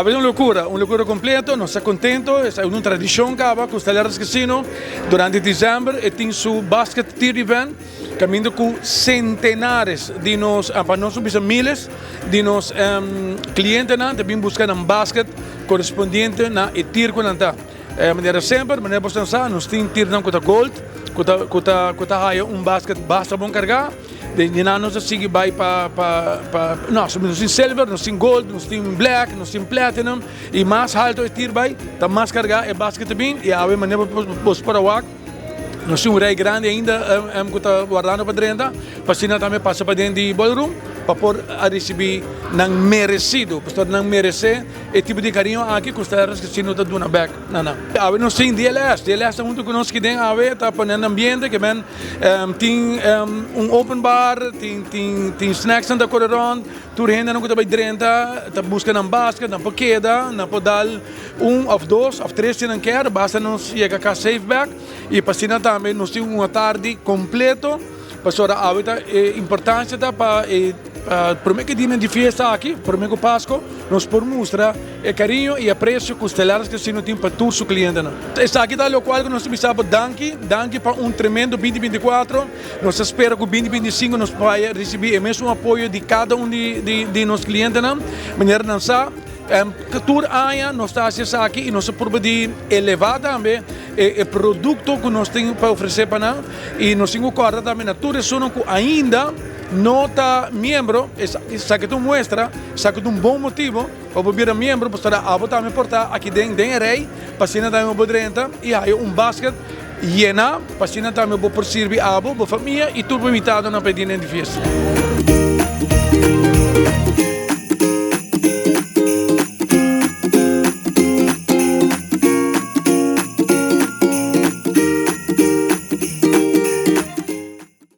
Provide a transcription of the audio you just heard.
A ver, uma loucura completa, nós estamos contentos, é uma tradição que há com os Talheres Casino, durante dezembro, e tem seu basket tier event, caminhando com centenares de nós, para nós são miles de nós clientes, também buscando um basket correspondente na tier que está. Maneira sempre, maneira bastante, nós temos tier com a gold, com a basket basta bom carregar. De nós seguimos para nós temos silver, nós temos gold, nós temos black, nós temos platinum e mais alto é tier by, tá mais carregar é basket também e a maneira para o nós temos rei grande ainda que está guardando para dentro, para assim também passa para dentro de ballroom para por a receber não merecido, para não merecer e tipo de carinho aqui que os Talheres Casino está dando back, não. Nós temos DLS é muito que nós queremos está ponendo ambiente que tem open bar, tem snacks na corredor, tu renda não está bem dentro, está buscando basket, não pode queda, não pode dar ou dois, ou três se não quer, basta nós chegar cá safe back e para assim também nós temos uma tarde completa. Pastora, a importância para por mim que dia de festa aqui, por mim que Páscoa, nós por mostrar o carinho e apreço que os Talheres Casino têm para todos os clientes. Está aqui o qual nós precisamos danke para tremendo 2024. Nós esperamos que o 2025 nós vai receber o mesmo apoio de cada de nossos clientes. Maneira não sabe. Tour aia nós estamos aqui e nós podemos elevar também o produto que nós temos para oferecer para nós e nós temos que também na tour que ainda não está membro, isso aqui mostra, isso aqui é um bom motivo para virar membro, para também portar aqui dentro de rei, para assim também poder e aí basket llena, para assim também poder servir a família e tudo invitado na pedina de festa.